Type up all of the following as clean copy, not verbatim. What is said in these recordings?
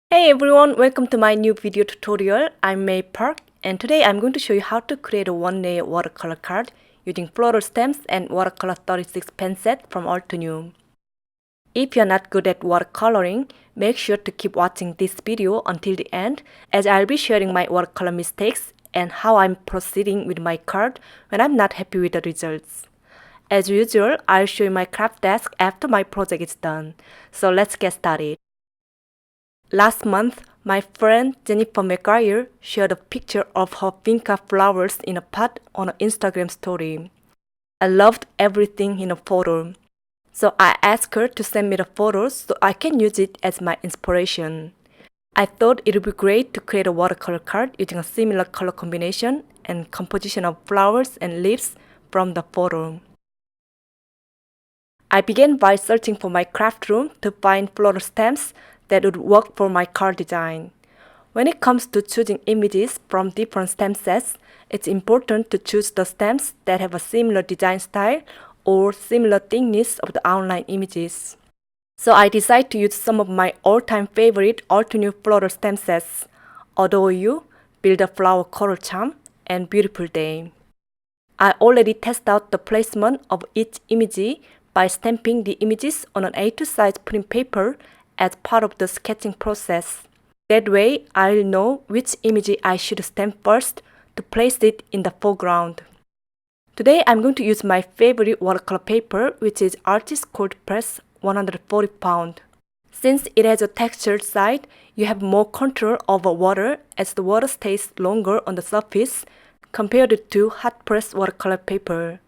Hey everyone, welcome to my new video tutorial. I'm May Park and today I'm going to show you how to create a one-layer watercolor card using floral stems and watercolor 36 pen set from Altenew. If you're not good at watercoloring, make sure to keep watching this video until the end as I'll be sharing my watercolor mistakes and how I'm proceeding with my card when I'm not happy with the results. As usual, I'll show you my craft desk after my project is done. So let's get started. Last month, my friend Jennifer McGuire shared a picture of her vinca flowers in a pot on her Instagram story. I loved everything in the photo. So I asked her to send me the photos so I can use it as my inspiration. I thought it would be great to create a watercolor card using a similar color combination and composition of flowers and leaves from the photo. I began by searching for my craft room to find floral stems that would work for my card design. When it comes to choosing images from different stem sets, it's important to choose the stems that have a similar design style or similar thickness of the outline images. So I decided to use some of my all-time favorite Altenew floral stem sets, Adore You, Build a Flower Coral Charm, and Beautiful Day. I already tested out the placement of each image by stamping the images on an A2 size print paper as part of the sketching process. That way, I'll know which image I should stamp first to place it in the foreground. Today, I'm going to use my favorite watercolor paper, which is Artist Cold Press 140 pound. Since it has a textured side, you have more control over water as the water stays longer on the surface compared to hot press watercolor paper.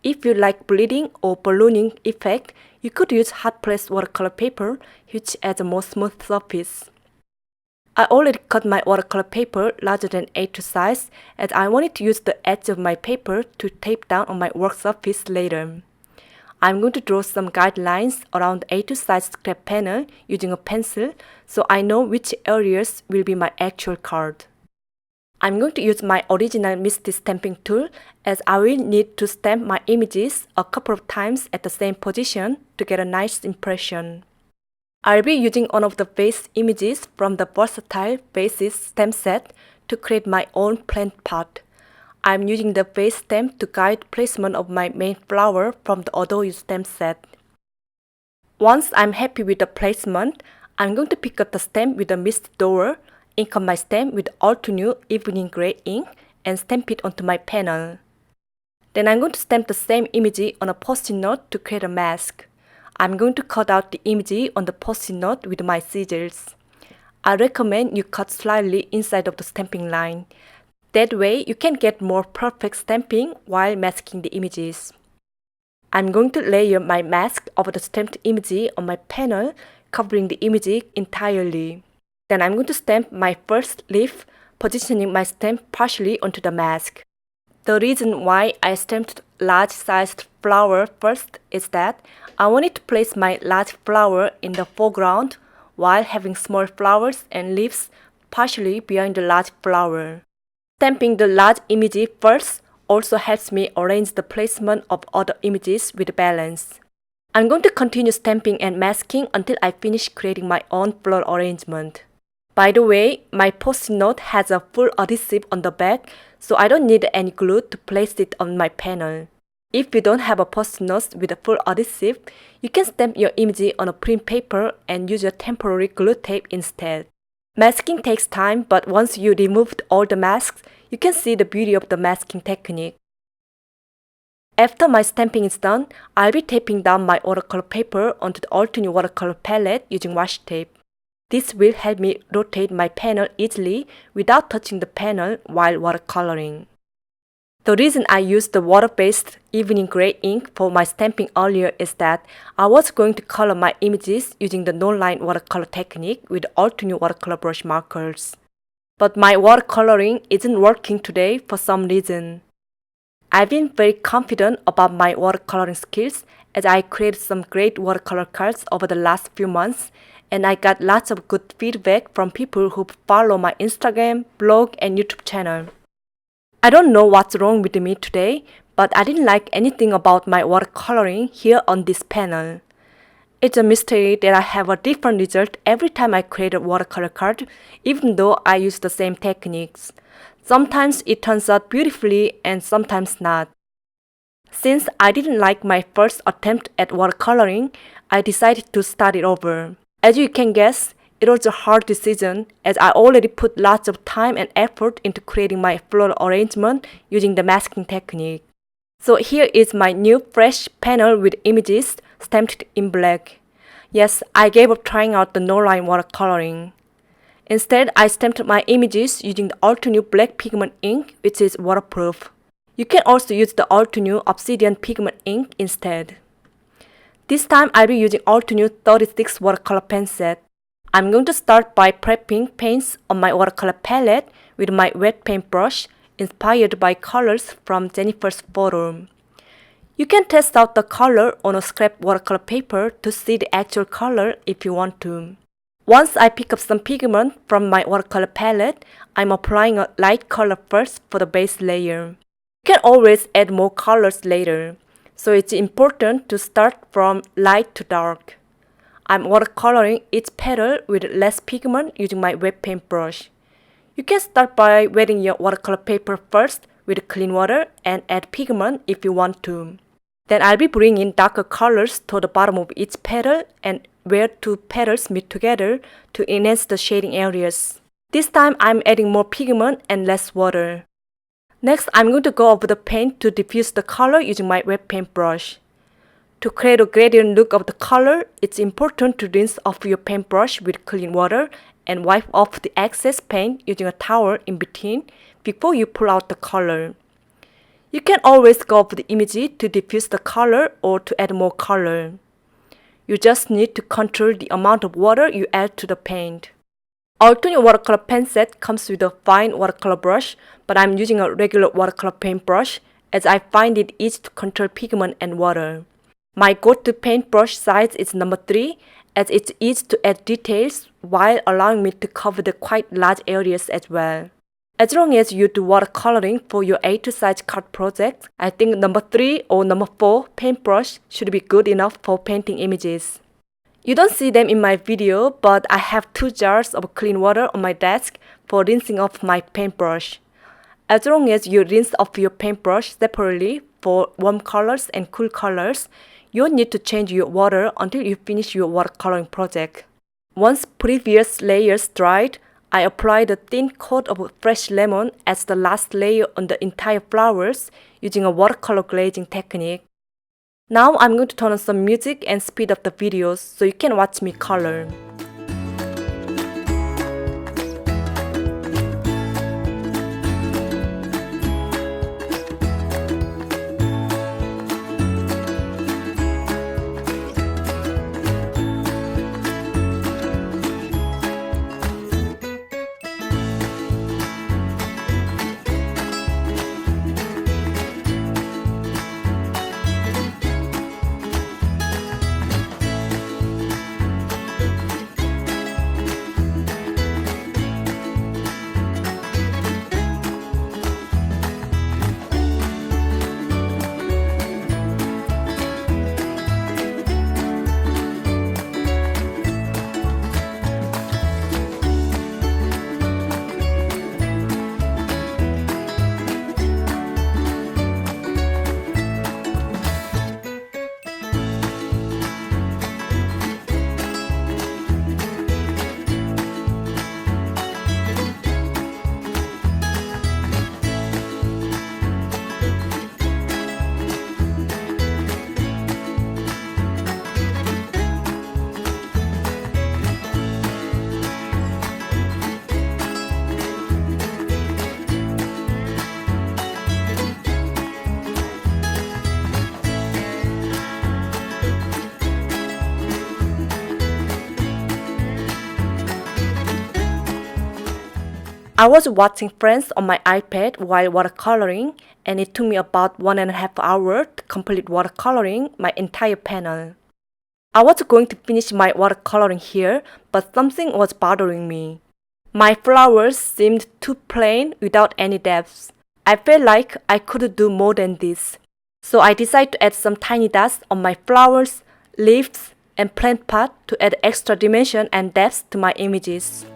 If you like bleeding or ballooning effect, you could use hot press watercolor paper, which has a more smooth surface. I already cut my watercolor paper larger than A2 size as I wanted to use the edge of my paper to tape down on my work surface later. I'm going to draw some guidelines around the A2 size scrap panel using a pencil so I know which areas will be my actual card. I'm going to use my original Misty stamping tool as I will need to stamp my images a couple of times at the same position to get a nice impression. I'll be using one of the base images from the Versatile Bases stamp set to create my own plant pot. I'm using the base stamp to guide placement of my main flower from the Adore You stamp set. Once I'm happy with the placement, I'm going to pick up the stamp with the Misty Door, ink up my stamp with Altenew Evening Gray ink and stamp it onto my panel. Then I'm going to stamp the same image on a post-it note to create a mask. I'm going to cut out the image on the post-it note with my scissors. I recommend you cut slightly inside of the stamping line. That way you can get more perfect stamping while masking the images. I'm going to layer my mask over the stamped image on my panel, covering the image entirely. Then I'm going to stamp my first leaf, positioning my stamp partially onto the mask. The reason why I stamped large-sized flower first is that I wanted to place my large flower in the foreground while having small flowers and leaves partially behind the large flower. Stamping the large image first also helps me arrange the placement of other images with balance. I'm going to continue stamping and masking until I finish creating my own floral arrangement. By the way, my post-it note has a full adhesive on the back, so I don't need any glue to place it on my panel. If you don't have a post-it note with a full adhesive, you can stamp your image on a print paper and use your temporary glue tape instead. Masking takes time, but once you removed all the masks, you can see the beauty of the masking technique. After my stamping is done, I'll be taping down my watercolor paper onto the Altenew watercolor palette using washi tape. This will help me rotate my panel easily without touching the panel while watercoloring. The reason I used the water-based Evening Gray ink for my stamping earlier is that I was going to color my images using the no-line watercolor technique with Altenew watercolor brush markers. But my watercoloring isn't working today for some reason. I've been very confident about my watercoloring skills as I created some great watercolor cards over the last few months, and I got lots of good feedback from people who follow my Instagram, blog, and YouTube channel. I don't know what's wrong with me today, but I didn't like anything about my watercoloring here on this panel. It's a mystery that I have a different result every time I create a watercolor card, even though I use the same techniques. Sometimes it turns out beautifully and sometimes not. Since I didn't like my first attempt at watercoloring, I decided to start it over. As you can guess, it was a hard decision as I already put lots of time and effort into creating my floral arrangement using the masking technique. So here is my new fresh panel with images stamped in black. Yes, I gave up trying out the no-line watercoloring. Instead, I stamped my images using the Altenew black pigment ink, which is waterproof. You can also use the Altenew obsidian pigment ink instead. This time I'll be using Altenew 36 watercolor pen set. I'm going to start by prepping paints on my watercolor palette with my wet paintbrush inspired by colors from Jennifer's photo. You can test out the color on a scrap watercolor paper to see the actual color if you want to. Once I pick up some pigment from my watercolor palette, I'm applying a light color first for the base layer. You can always add more colors later, so it's important to start from light to dark. I'm watercoloring each petal with less pigment using my wet paintbrush. You can start by wetting your watercolor paper first with clean water and add pigment if you want to. Then I'll be bringing darker colors to the bottom of each petal and where two petals meet together to enhance the shading areas. This time I'm adding more pigment and less water. Next, I'm going to go over the paint to diffuse the color using my wet paintbrush. To create a gradient look of the color, it's important to rinse off your paintbrush with clean water and wipe off the excess paint using a towel in between before you pull out the color. You can always go over the image to diffuse the color or to add more color. You just need to control the amount of water you add to the paint. Altenew watercolor pen set comes with a fine watercolor brush, but I'm using a regular watercolor paintbrush as I find it easy to control pigment and water. My go-to paintbrush size is number 3 as it's easy to add details while allowing me to cover the quite large areas as well. As long as you do watercoloring for your A2 size card project, I think number 3 or number 4 paintbrush should be good enough for painting images. You don't see them in my video, but I have 2 jars of clean water on my desk for rinsing off my paintbrush. As long as you rinse off your paintbrush separately for warm colors and cool colors, you won't need to change your water until you finish your watercoloring project. Once previous layers dried, I applied a thin coat of fresh lemon as the last layer on the entire flowers using a watercolor glazing technique. Now I'm going to turn on some music and speed up the videos so you can watch me color. I was watching Friends on my iPad while watercoloring, and it took me about 1.5 hours to complete watercoloring my entire panel. I was going to finish my watercoloring here, but something was bothering me. My flowers seemed too plain without any depth. I felt like I could do more than this. So I decided to add some tiny dots on my flowers, leaves, and plant part to add extra dimension and depth to my images.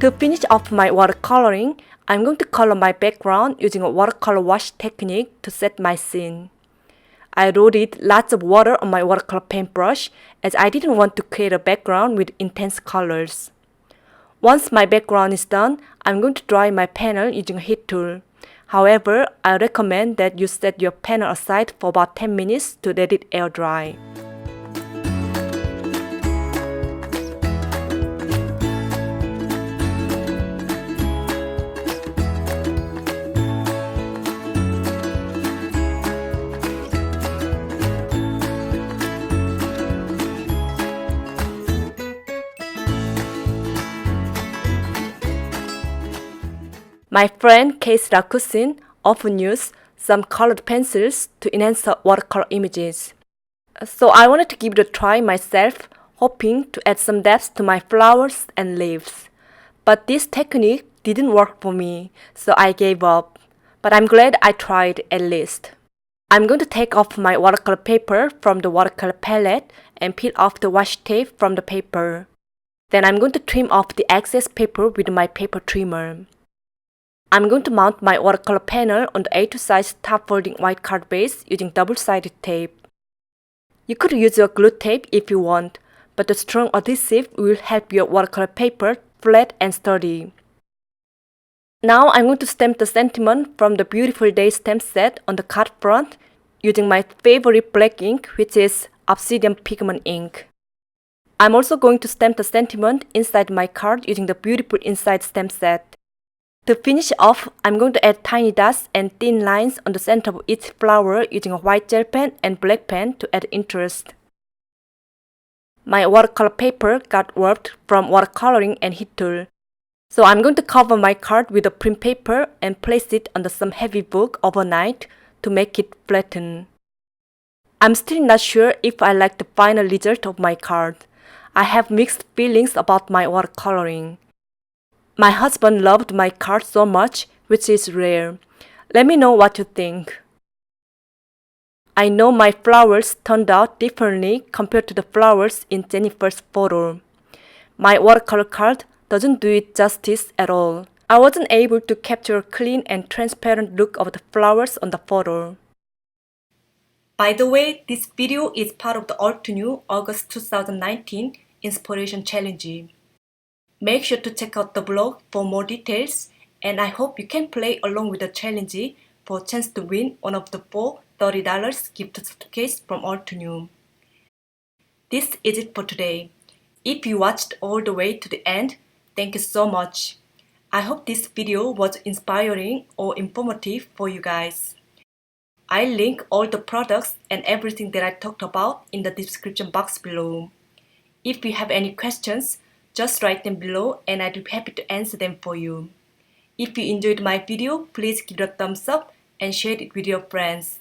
To finish off my watercoloring, I'm going to color my background using a watercolor wash technique to set my scene. I loaded lots of water on my watercolor paintbrush as I didn't want to create a background with intense colors. Once my background is done, I'm going to dry my panel using a heat tool. However, I recommend that you set your panel aside for about 10 minutes to let it air dry. My friend Case Rakusin often uses some colored pencils to enhance her watercolor images. So I wanted to give it a try myself, hoping to add some depth to my flowers and leaves. But this technique didn't work for me, so I gave up. But I'm glad I tried at least. I'm going to take off my watercolor paper from the watercolor palette and peel off the washi tape from the paper. Then I'm going to trim off the excess paper with my paper trimmer. I'm going to mount my watercolor panel on the A2 size top folding white card base using double-sided tape. You could use your glue tape if you want, but the strong adhesive will help your watercolor paper flat and sturdy. Now I'm going to stamp the sentiment from the Beautiful Day stamp set on the card front using my favorite black ink, which is Obsidian Pigment ink. I'm also going to stamp the sentiment inside my card using the Beautiful Inside stamp set. To finish off, I'm going to add tiny dots and thin lines on the center of each flower using a white gel pen and black pen to add interest. My watercolor paper got warped from watercoloring and heat tool. So I'm going to cover my card with a print paper and place it under some heavy book overnight to make it flatten. I'm still not sure if I like the final result of my card. I have mixed feelings about my watercoloring. My husband loved my card so much, which is rare. Let me know what you think. I know my flowers turned out differently compared to the flowers in Jennifer's photo. My watercolor card doesn't do it justice at all. I wasn't able to capture a clean and transparent look of the flowers on the photo. By the way, this video is part of the Altenew August 2019 Inspiration Challenge. Make sure to check out the blog for more details, and I hope you can play along with the challenge for a chance to win one of the four $30 gift certificates from Altenew. This is it for today. If you watched all the way to the end, thank you so much. I hope this video was inspiring or informative for you guys. I'll link all the products and everything that I talked about in the description box below. If you have any questions, just write them below and I'll be happy to answer them for you. If you enjoyed my video, please give it a thumbs up and share it with your friends.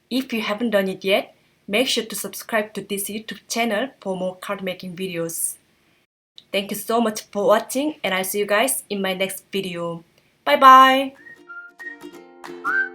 If you haven't done it yet, make sure to subscribe to this YouTube channel for more card making videos. Thank you so much for watching and I'll see you guys in my next video. Bye bye!